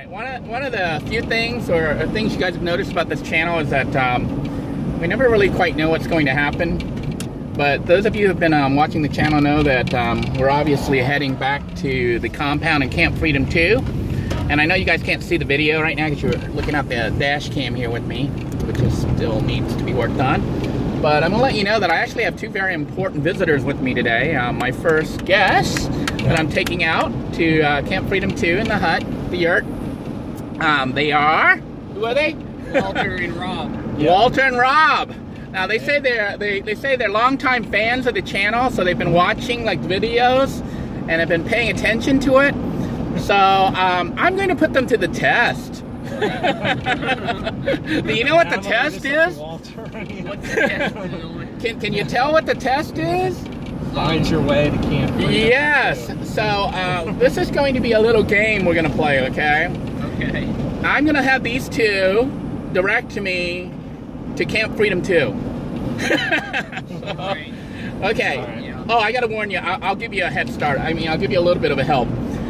One of the few things or things you guys have noticed about this channel is that we never really quite know what's going to happen. But those of you who have been watching the channel know that we're obviously heading back to the compound in Camp Freedom 2. And I know you guys can't see the video right now because you're looking at the dash cam here with me, which is still needs to be worked on. But I'm going to let you know that I actually have two very important visitors with me today. My first guest that I'm taking out to Camp Freedom 2 in the hut, the yurt. They are, who are they? Walter and Rob. Walter and Rob. Now they say they're longtime fans of the channel, so they've been watching like videos and have been paying attention to it. So I'm going to put them to the test. Do you know what the test is? What's the test? Can you tell what the test is? Find your way to Camp Freedom. Yes. So this is going to be a little game we're going to play. Okay. Okay. I'm going to have these two direct me to Camp Freedom 2. Right. Okay. Right. Yeah. Oh, I got to warn you. I'll give you a head start. I mean, I'll give you a little bit of a help.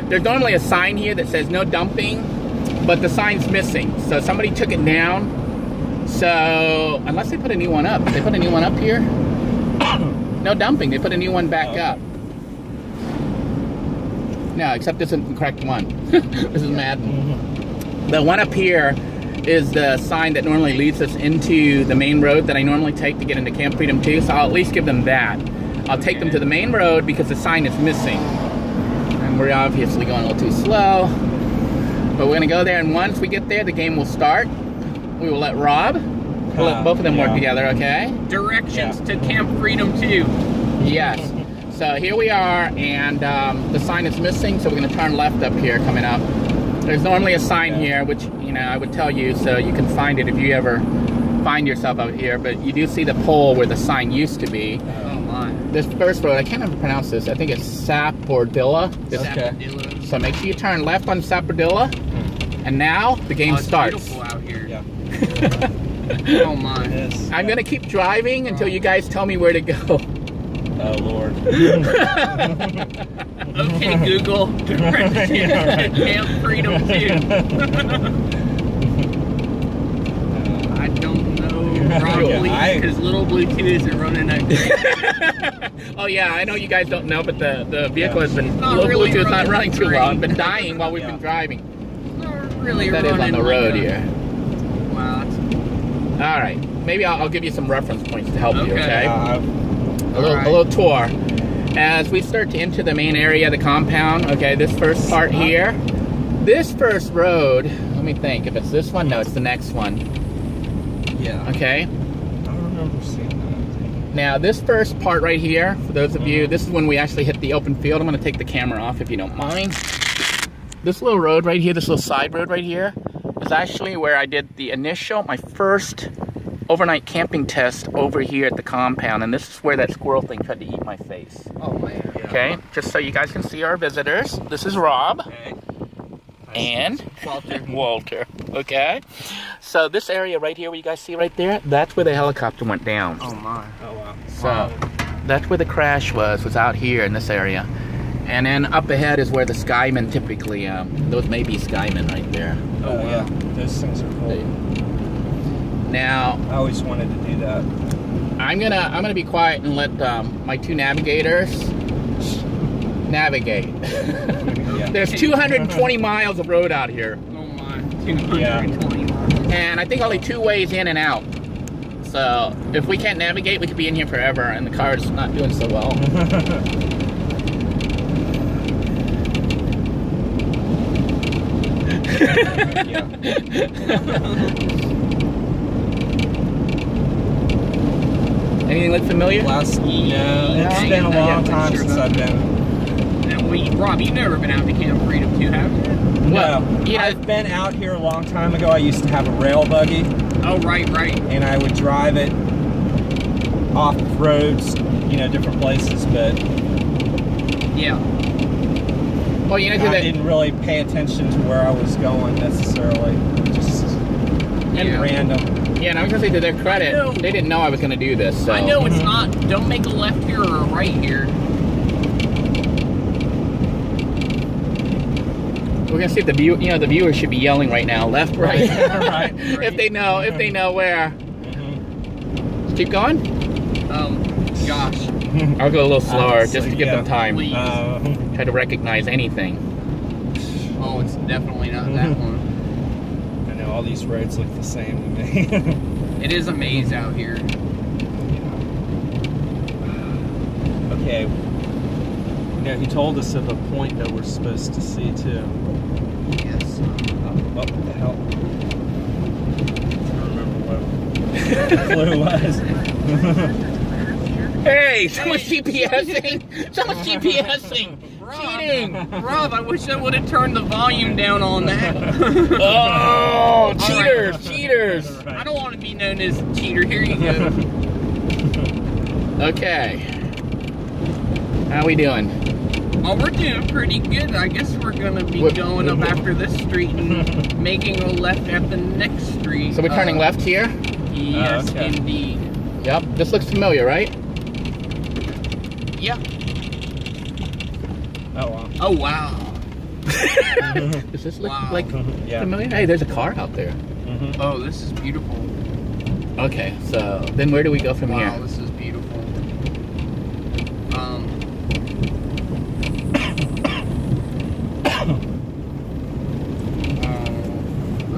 There's normally a sign here that says no dumping, but the sign's missing. So somebody took it down. So unless they put a new one up. They put a new one up here? No dumping. They put a new one back up. No, except this isn't the correct one. This is Madden. The one up here is the sign that normally leads us into the main road that I normally take to get into Camp Freedom 2, so I'll at least give them that. I'll take them to the main road because the sign is missing. And we're obviously going a little too slow. But we're going to go there, and once we get there, the game will start. We will let Rob, we'll let both of them work together, okay? Directions to Camp Freedom 2. Yes. So here we are, and the sign is missing, so we're going to turn left up here coming up. There's normally a sign here, which, you know, I would tell you so you can find it if you ever find yourself out here, but you do see the pole where the sign used to be. Oh my. This first road, I can't even pronounce this. I think it's Sapordilla. Okay. So make sure you turn left on Sapordilla, and now the game starts. It's beautiful out here. Yeah. Oh my. Yes. I'm going to keep driving until you guys tell me where to go. Oh Lord. Okay, Google. Directions to Camp Freedom 2. I don't know. Probably because little Bluetooth isn't running that great. Oh yeah, I know you guys don't know, but the vehicle has been really Bluetooth not running too well. It's great. been dying while we've been driving. Not really That is on the road here. Wow. All right, maybe I'll give you some reference points to help you. Okay. A little tour. As we start to enter the main area of the compound, okay, this first part here, this first road, let me think, if it's this one, no, it's the next one. Yeah. Okay. I don't remember seeing that. Now, this first part right here, for those of you, this is when we actually hit the open field. I'm going to take the camera off if you don't mind. This little road right here, this little side road right here, is actually where I did my first overnight camping test over here at the compound, and this is where that squirrel thing tried to eat my face. Oh man. Okay, just so you guys can see our visitors. This is Rob. Okay. And Walter. Okay, so this area right here, where you guys see right there, that's where the helicopter went down. Oh my. Oh wow. So that's where the crash was out here in this area. And then up ahead is where the Skymen typically, those may be Skymen right there. Oh yeah. Those things are cool. Now, I always wanted to do that. I'm gonna be quiet and let my two navigators navigate. Yeah. There's 220 miles of road out here. Oh my. 220 miles. And I think only 2 ways in and out. So if we can't navigate, we could be in here forever, and the car's not doing so well. Anything look familiar? No, it's been a long time since I've been. Rob, you've never been out to Camp Freedom 2, have you? Well, No, yeah. I've been out here a long time ago. I used to have a rail buggy. Oh, right. And I would drive it off roads, you know, different places, but Yeah. Well, you know, I didn't really pay attention to where I was going necessarily. Just random. Yeah, and I was gonna say to their credit, they didn't know I was gonna do this. So. I know it's not. Don't make a left here or a right here. we're gonna see if the the viewers should be yelling right now, left, right, right. if they know where. Let's keep going. Gosh. I'll go a little slower just to give them time. Please. Try to recognize anything. Oh, it's definitely not that one. I know all these roads look the same to me. It is a maze out here. Okay. Yeah, he told us of a point that we're supposed to see too. Yes. What the hell? I don't remember what the clue was. Hey, someone's GPSing! Someone's GPSing! Cheating! Rob, I wish I would have turned the volume down on that. Oh, cheaters! Cheaters! I don't want to be known as a cheater. Here you go. Okay. How we doing? Oh, we're doing pretty good. I guess we're gonna be going up after this street and making a left at the next street. So we're turning left here? Yes, okay. indeed. Yep. This looks familiar, right? Yep. Oh wow. Oh wow. Does this look Wow. like Yeah. familiar? Hey, there's a car out there. Oh, this is beautiful. Okay, so then where do we go from Wow, here? this is beautiful.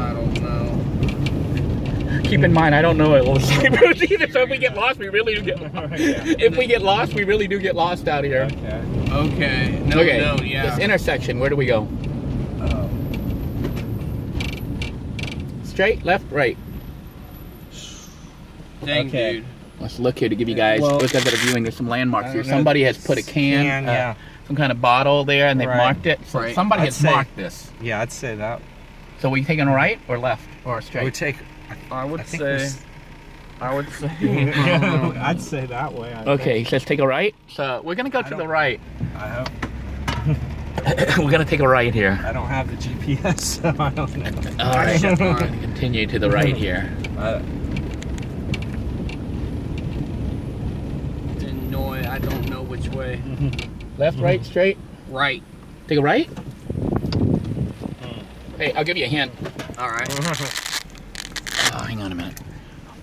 I don't know. Keep in mind, I don't know all the same roads either. So if we get lost, we really do get lost. If we get lost, we really do get lost out here. Okay. Okay. No, Okay. no, yeah. This intersection, where do we go? Straight, left, right. Dang, Okay. dude. Let's look here to give you guys, Well, look at that are viewing, there's some landmarks I here. don't know. Somebody has put a can, yeah. some kind of bottle there, and they've Right. marked it. So Right. somebody I'd has say- marked this. Yeah, I'd say that. So we taking right or left or straight? We take. I would think say. I would say. I'd say that way. Okay, he says take a right. So we're gonna go to the right. I hope. We're gonna take a right here. I don't have the GPS, so I don't know. All right, we're gonna continue to the right here. Denoy, I don't know which way. Left, right, straight. Right. Take a right. Hey, I'll give you a hint. All right. Oh, hang on a minute.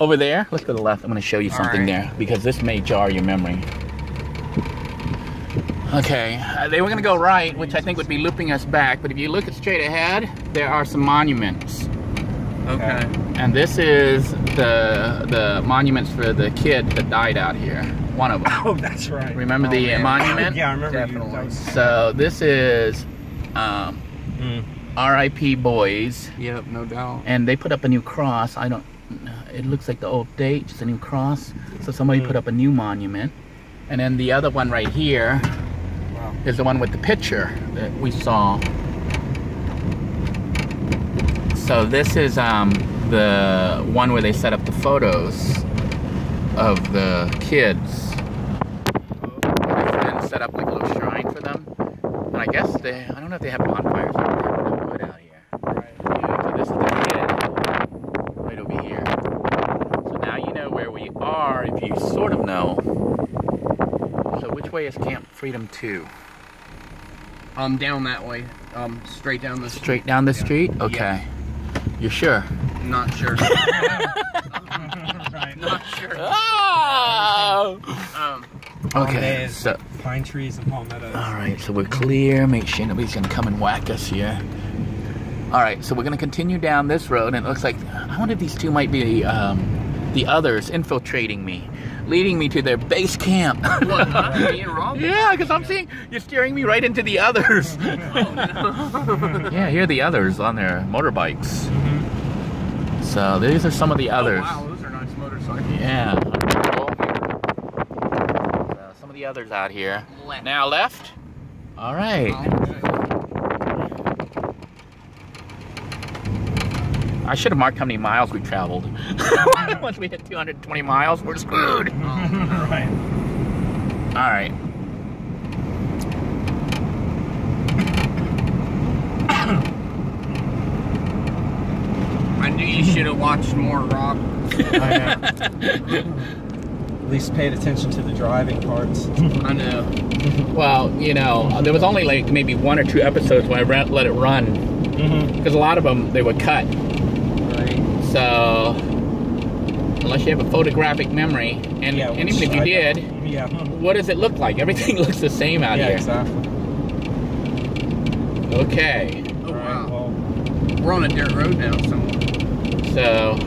Over there, let's go to the left. I'm going to show you something right. there because this may jar your memory. Okay, they were going to go right, which I think would be looping us back. But if you look straight ahead, there are some monuments. Okay. And this is the monuments for the kid that died out here. One of them. Oh, that's right. Remember the man. monument? Yeah, I remember. Definitely. So this is R.I.P. Boys. Yep, no doubt. And they put up a new cross. It looks like the old date, just a new cross. So somebody put up a new monument. And then the other one right here is the one with the picture that we saw. So this is the one where they set up the photos of the kids. And set up like a little shrine for them. And I guess I don't know if they have bonfires out there, but they would out here. Right. So this is the kid right over here. So now you know where we are if you sort of know. So which way is Camp Freedom 2? Down that way. Straight down the street. Straight down the street? Okay. You're sure? Not sure. Right. Not sure. Oh! Okay, Palmettos, so pine trees and palmettos. all right, so we're clear. Make sure nobody's gonna come and whack us here. All right, so we're gonna continue down this road, and it looks like I wonder if these two might be the others infiltrating me, leading me to their base camp. What? Me and Rob? Yeah, because I'm seeing you're steering me right into the others. Yeah, here are the others on their motorbikes. So these are some of the others. Oh, wow, those are nice motorcycles. Yeah. Some of the others out here. Left. Now left. All right. I should have marked how many miles we traveled. Once we hit 220 miles, we're screwed. Right. All right. I knew you should have watched more, Rob. I know. At least paid attention to the driving parts. I know. Well, you know, there was only like maybe 1 or 2 episodes when I let it run, because a lot of them they would cut. Right. So unless you have a photographic memory, and even if you did, what does it look like? Everything looks the same out here. Yeah, exactly. Okay. Oh, All right, wow. well, We're on a dirt road now, somewhere. So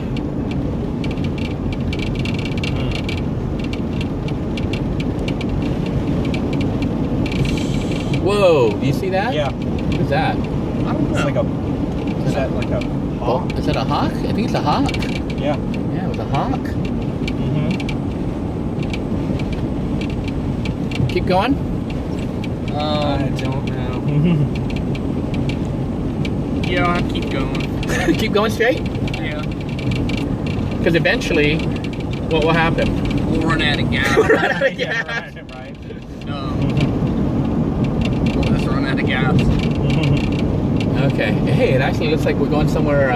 whoa, do you see that? yeah. What is that? I don't know. It's like a. Is that like a hawk? Is it a hawk? I think it's a hawk. Yeah. Yeah, it was a hawk. Keep going. I don't know. Yeah, I'll keep going. Keep going straight. Yeah. Because eventually, what will happen? We'll run out of gas. Run out of Yeah, gas. right. We'll just run out of gas. Okay. Hey, it actually looks like we're going somewhere.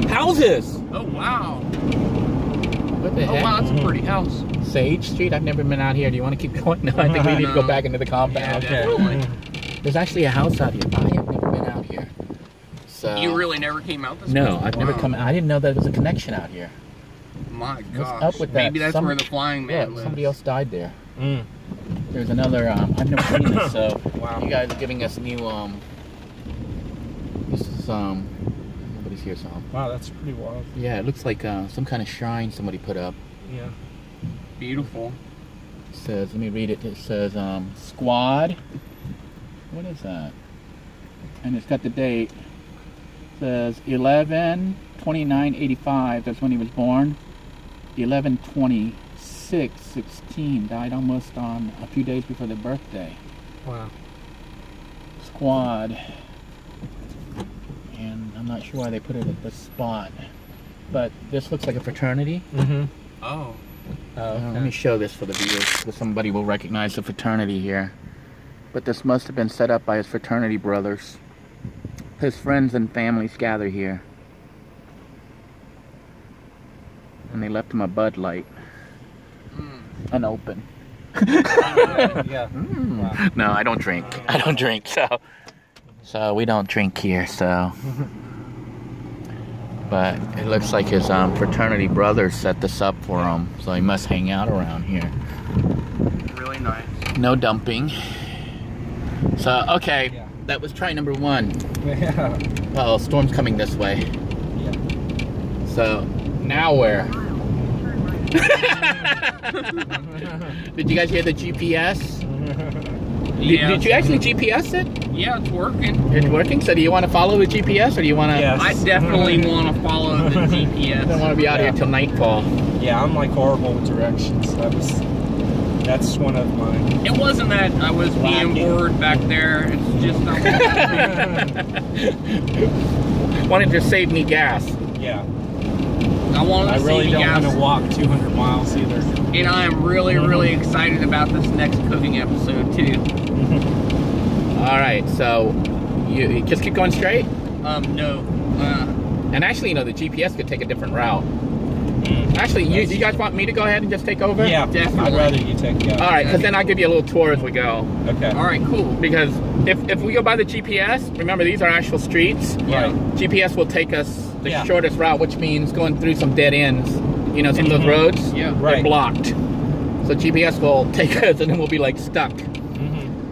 Houses. Oh, wow. What the Oh, heck? wow, that's a pretty house. Sage Street. I've never been out here. Do you want to keep going? No, I think we need to go No. back into the compound. Yeah, definitely. There's actually a house out here. I have never been out here. So. You really never came out this way? No, I've never Wow. come. I didn't know there was a connection out here. My What's gosh. up with that? Maybe that's where the flying man Look, lives. somebody else died there. Mm. There's another. I've never seen this. So Wow. you guys are giving us new. This is nobody's here. So Wow, that's pretty wild. yeah, it looks like some kind of shrine somebody put up. Yeah. Beautiful. It says, let me read it. It says squad. What is that? And it's got the date. It says 11/29/85. That's when he was born. 11/26/16. Died almost on a few days before their birthday. Wow. Squad. And I'm not sure why they put it at this spot. But this looks like a fraternity. Mm-hmm. Oh. Let me show this for the viewers, so somebody will recognize the fraternity here. But this must have been set up by his fraternity brothers. His friends and families gather here. And they left him a Bud Light. Unopened. Yeah. Wow. No, I don't drink. I don't drink, so we don't drink here, so. But it looks like his fraternity brothers set this up for him, so he must hang out around here. Really nice. No dumping. So, okay, Yeah. that was try number 1. Yeah. Well, storm's coming this way. Yeah. So, now where? Did you guys hear the GPS? Yeah. Did you actually GPS it? Yeah, it's working. It's working? So do you want to follow the GPS, or do you want to... Yes. I definitely want to follow the I GPS. don't want to be out here till nightfall. Yeah, I'm like horrible with directions. That's one of mine. It wasn't that I was being Lacking. bored back there. It's just Wanted to save me gas. Yeah. I wanted to I really see don't gas. want to walk 200 miles either. And I am really, really excited about this next cooking episode too. All right, so you just keep going straight? No. And actually, you know, the GPS could take a different route. Actually, you guys want me to go ahead and just take over? Yeah, Definitely. I'd rather you take All right, because then I'll give you a little tour as we go. Okay. All right, cool. Because if we go by the GPS, remember these are actual streets. Yeah. GPS will take us the Yeah. shortest route, which means going through some dead ends. You know, some of those roads, Yeah. they're Right. blocked. So GPS will take us, and then we'll be like stuck.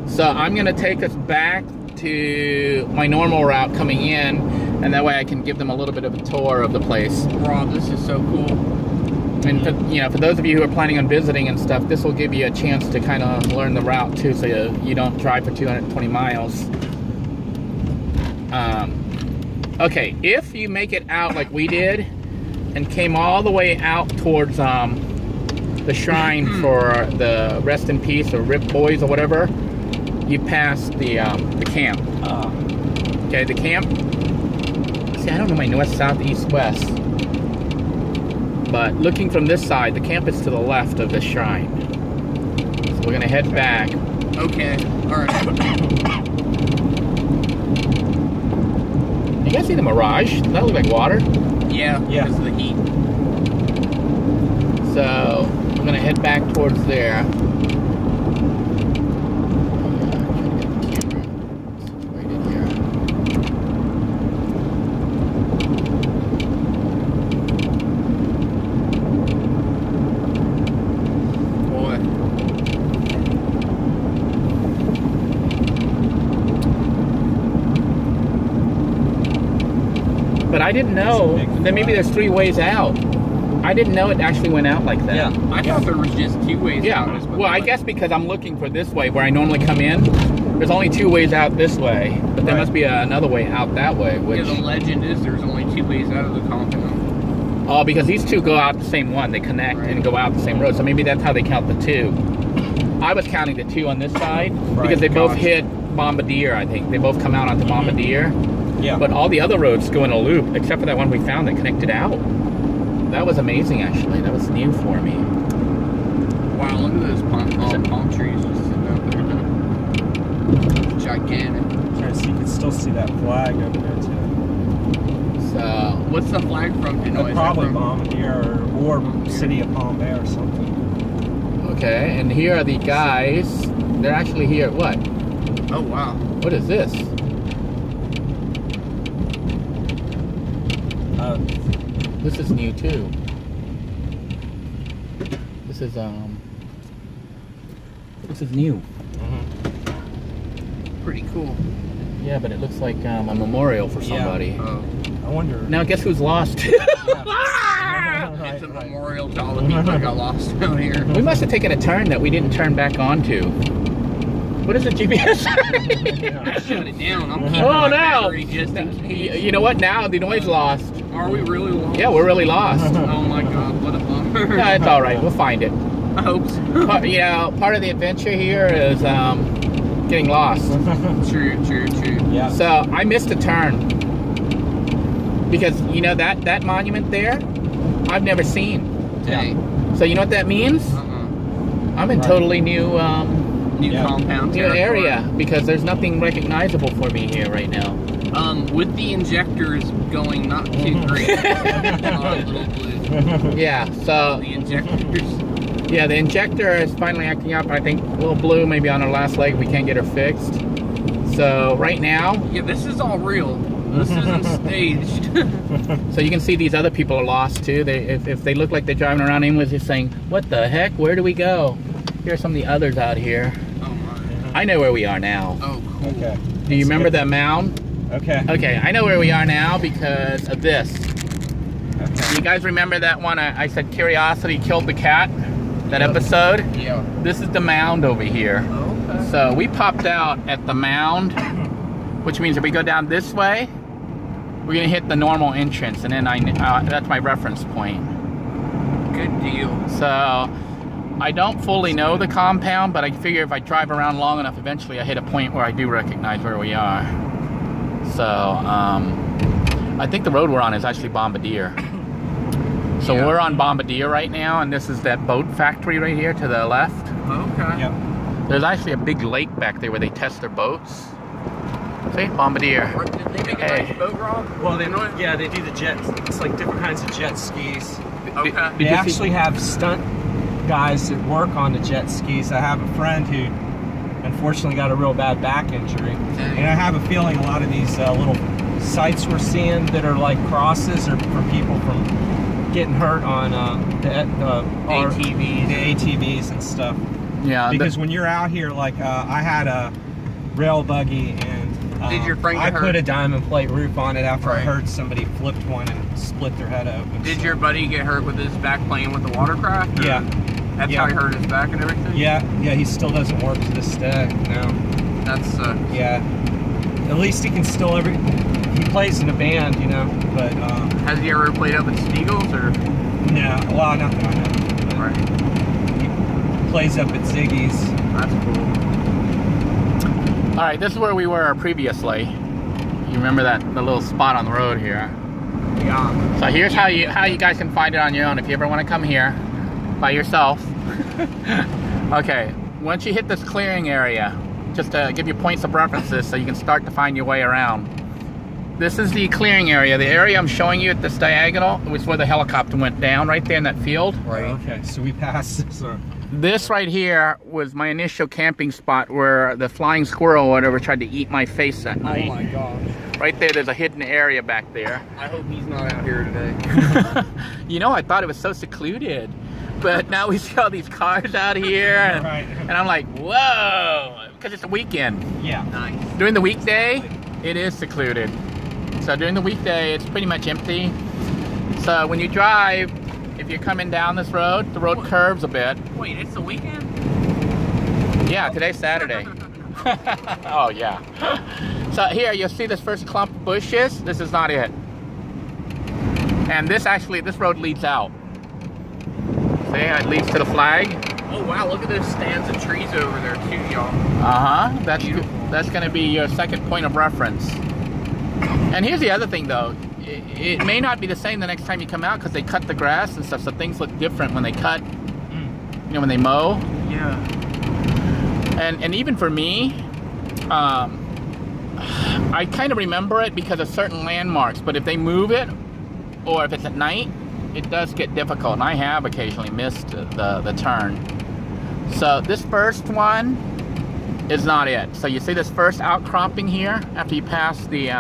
So I'm gonna take us back to my normal route coming in, and that way I can give them a little bit of a tour of the place. Rob, this is so cool. And for, you know, for those of you who are planning on visiting and stuff, this will give you a chance to kind of learn the route too, so you don't drive for 220 miles. Okay, if you make it out like we did and came all the way out towards the shrine for the Rest in Peace or Rip Boys or whatever, you pass the camp. Okay, the camp. See, I don't know my north, south, east, west. But looking from this side, the camp is to the left of the shrine. So we're gonna head back. Okay. All right. You guys see the mirage? Does that look like water? Yeah. Yeah. Because of the heat. So we're gonna head back towards there. Right in here. Boy. But I didn't know that maybe there's 3 ways out. I didn't know it actually went out like that. Yeah. I thought there was just 2 ways out. Yeah. Well, I guess because I'm looking for this way where I normally come in, there's only 2 ways out this way, but there must be another way out that way. Which, yeah, the legend is there's only 2 ways out of the compound. oh, because these 2 go out the same one. They connect and go out the same road. So maybe that's how they count the 2. I was counting the 2 on this side because they both hit Bombardier, I think. They both come out onto Bombardier. Yeah. But all the other roads go in a loop, except for that one we found that connected out. That was amazing, actually. That was new for me. Wow, look at those palm trees just sitting out there. Gigantic. Trying to see, you can still see that flag over there too. So, What's the flag from, Denoy? Probably Bombardier or City of Palm Bay or something. okay, and here are the guys. They're actually here. What? Oh, wow. What is this? This is new too. This is new. Pretty cool. Yeah, but it looks like a memorial for somebody. Oh. I wonder. Now guess who's lost? It's a memorial to all the people that got lost out here. We must have taken a turn that we didn't turn back onto. What is the GPS? I shut it down. I'm keeping Oh my no! battery just in case. You know what? Now Denoy's lost. Are we really lost? Yeah, we're really lost. Oh my god, what a bummer. No, it's all right. We'll find it. I hope so. Part of the adventure here is getting lost. True. Yeah. So I missed a turn because you know that monument there, I've never seen. Dang. So you know what that means? I'm in totally new Compound new territory. area because there's nothing recognizable for me here right now. With the injectors going not too great. Little blue. Yeah. So The injectors. yeah, the injector is finally acting up. I think little blue maybe on her last leg. We can't get her fixed. So right now. Yeah, this is all real. This isn't staged. So you can see these other people are lost too. If they look like they're driving around aimlessly saying, "What the heck? Where do we go?" Here are some of the others out here. Oh my. I know where we are now. Oh, cool. Okay. Do you remember that mound? Okay. Okay, I know where we are now because of this. Okay. You guys remember that one I said Curiosity killed the cat? That episode? Yeah. This is the mound over here. Okay. So we popped out at the mound, which means if we go down this way, we're gonna hit the normal entrance, and then that's my reference point. Good deal. So I don't fully know the compound, but I figure if I drive around long enough, eventually I hit a point where I do recognize where we are. So I think the road we're on is actually Bombardier. So Yeah. we're on Bombardier right now, and this is that boat factory right here to the left. Okay. Yep. There's actually a big lake back there where they test their boats. See, Bombardier. Did they make a Hey. nice boat, Rob? Well, they do the jets. It's like different kinds of jet skis. Okay. Did They you see- actually have stunt guys that work on the jet skis. I have a friend who unfortunately got a real bad back injury. Dang. And I have a feeling a lot of these little sites we're seeing that are like crosses are for people from getting hurt on the ATVs. the ATVs and stuff. Yeah, Because when you're out here, like I had a rail buggy and Did your friend I get put hurt? a diamond plate roof on it after I Right. heard somebody flipped one and split their head open. Did so- your buddy get hurt with his back playing with the watercraft? or Yeah. That's Yeah. how he hurt his back and everything? Yeah, he still doesn't work to this day. No. That's Yeah. At least he can still he plays in a band, you know, but has he ever played up at Steagles or? no, well, not that I know. But Right. he plays up at Ziggy's. That's cool. all right, this is where we were previously. You remember the little spot on the road here? Yeah. So here's how you guys can find it on your own if you ever want to come here by yourself. Okay, once you hit this clearing area, just to give you points of references so you can start to find your way around. This is the clearing area. The area I'm showing you at this diagonal was where the helicopter went down, right there in that field. Right. Okay, so we passed this. This right here was my initial camping spot where the flying squirrel or whatever tried to eat my face that night. Oh my gosh. Right there's a hidden area back there. I hope he's not out here today. You know, I thought it was so secluded, but now we see all these cars out here, and, Right. and I'm like, whoa, because it's a weekend. Yeah. Nice. During the weekday, it is secluded. So during the weekday, it's pretty much empty. So when you drive, if you're coming down this road, the road curves a bit. Wait, it's the weekend? Yeah, today's Saturday. Oh, yeah. So here, you'll see this first clump of bushes. This is not it. And this road leads out. See, it leads to the flag. Oh, wow, look at those stands of trees over there, too, y'all. Uh-huh. That's going to be your second point of reference. And here's the other thing, though. It may not be the same the next time you come out because they cut the grass and stuff, so things look different when they cut, you know, when they mow. Yeah. And even for me, I kind of remember it because of certain landmarks, but if they move it, or if it's at night, it does get difficult, and I have occasionally missed the turn. So this first one is not it. So you see this first outcropping here after you pass the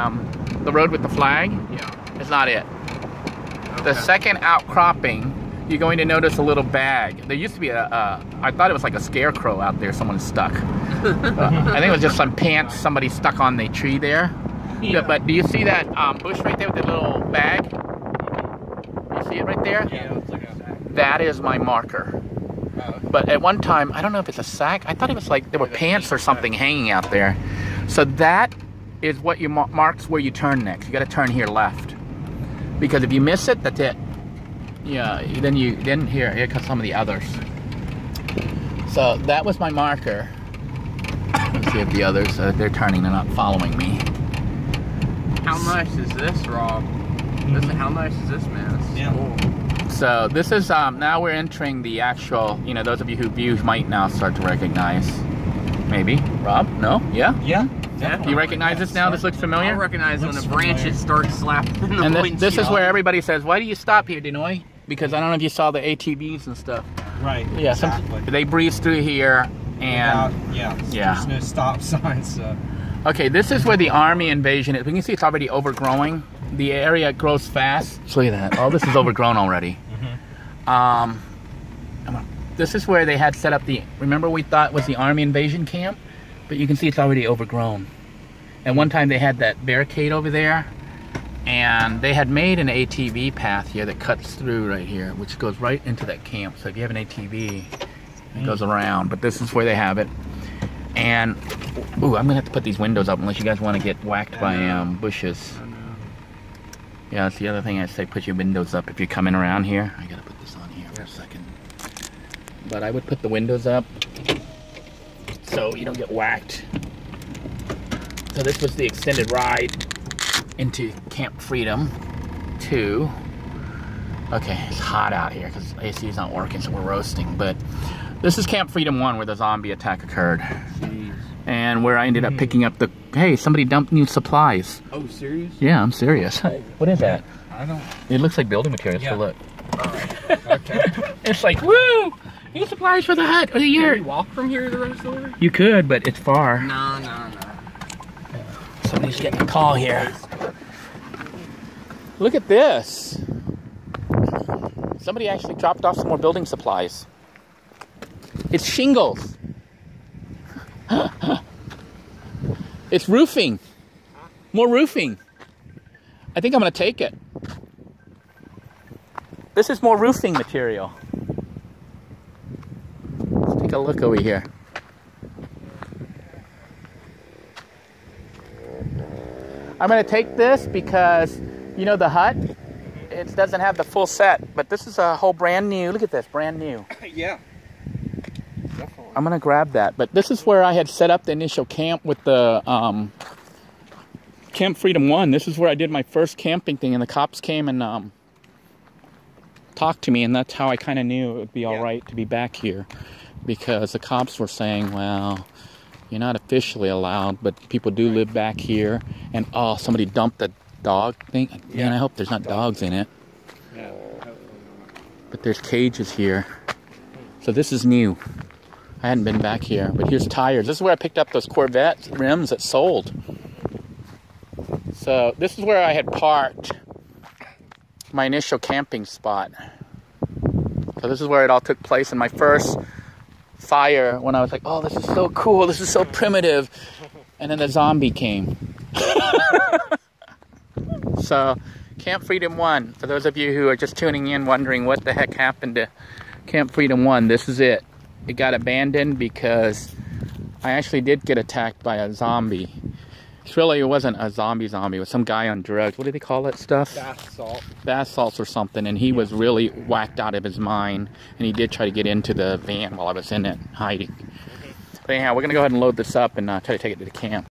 road with the flag? Yeah. It's not it. Okay. The second outcropping, you're going to notice a little bag. There used to be I thought it was like a scarecrow out there someone stuck. I think it was just some pants somebody stuck on the tree there. Yeah. But do you see that bush right there with the little bag? You see it right there? Yeah, it's like a sack. That is my marker. But at one time, I don't know if it's a sack. I thought it was like there were pants or something hanging out there. So that is what you marks where you turn next. You got to turn here left. Because if you miss it, that's it. Yeah, then here comes some of the others. So that was my marker. Let's see if the others, they're turning, they're not following me. How nice is this, Rob? How nice is this, man? This is cool. So this is, now we're entering the actual, you know, those of you who view might now start to recognize. Maybe. Rob? No? Yeah? Yeah. Do you recognize this now? This looks familiar? I'll recognize when the branches start slapping in the And windshield. this is where everybody says, why do you stop here, Denoy? Because I don't know if you saw the ATVs and stuff. Right. Yeah, Exactly. they breeze through here, and yeah. Yeah. There's no stop signs. okay, this is where the army invasion is. We can see it's already overgrowing. The area grows fast. Look at that. All this is overgrown already. This is where they had set up the, remember we thought was the army invasion camp? But you can see it's already overgrown. And one time they had that barricade over there, and they had made an ATV path here that cuts through right here, which goes right into that camp. So if you have an ATV, it goes around. But this is where they have it. And, ooh, I'm gonna have to put these windows up unless you guys want to get whacked by bushes. Yeah, that's the other thing I say, put your windows up if you're coming around here. I gotta put this on here for a second. But I would put the windows up so you don't get whacked. So this was the extended ride into Camp Freedom 2. Okay, it's hot out here because AC is not working, so we're roasting. But this is Camp Freedom 1 where the zombie attack occurred. Jeez. And where I ended up picking up the, hey, somebody dumped new supplies. Oh, serious? Yeah, I'm serious. What is that? I don't. It looks like building materials, Yeah. so look. Okay. It's like, woo! New supplies for the hut of the Can year. we walk from here to the rest of the way? You could, but it's far. No. Somebody's getting a call here. Look at this. Somebody actually dropped off some more building supplies. It's shingles. It's roofing. More roofing. I think I'm going to take it. This is more roofing material. Let's take a look over here. I'm going to take this because, you know, the hut, it doesn't have the full set, but this is a whole brand new, look at this, brand new. Yeah. I'm going to grab that, but this is where I had set up the initial camp with the Camp Freedom 1. This is where I did my first camping thing, and the cops came and talked to me, and that's how I kind of knew it would be all right to be back here, because the cops were saying, well, you're not officially allowed, but people do live back here, and oh, somebody dumped the dog thing. Yeah. Man, I hope there's not dogs in it. Yeah. But there's cages here. So this is new. I hadn't been back here, but here's tires. This is where I picked up those Corvette rims that sold. So this is where I had parked my initial camping spot. So this is where it all took place in my first fire, when I was like, oh, this is so cool, this is so primitive. And then the zombie came. So Camp Freedom 1, for those of you who are just tuning in wondering what the heck happened to Camp Freedom 1, this is it. It got abandoned because I actually did get attacked by a zombie. It wasn't a zombie, it was some guy on drugs. What do they call that stuff? Bath salt. Bath salts or something, and he was really whacked out of his mind, and he did try to get into the van while I was in it, hiding. But anyhow, we're going to go ahead and load this up and try to take it to the camp.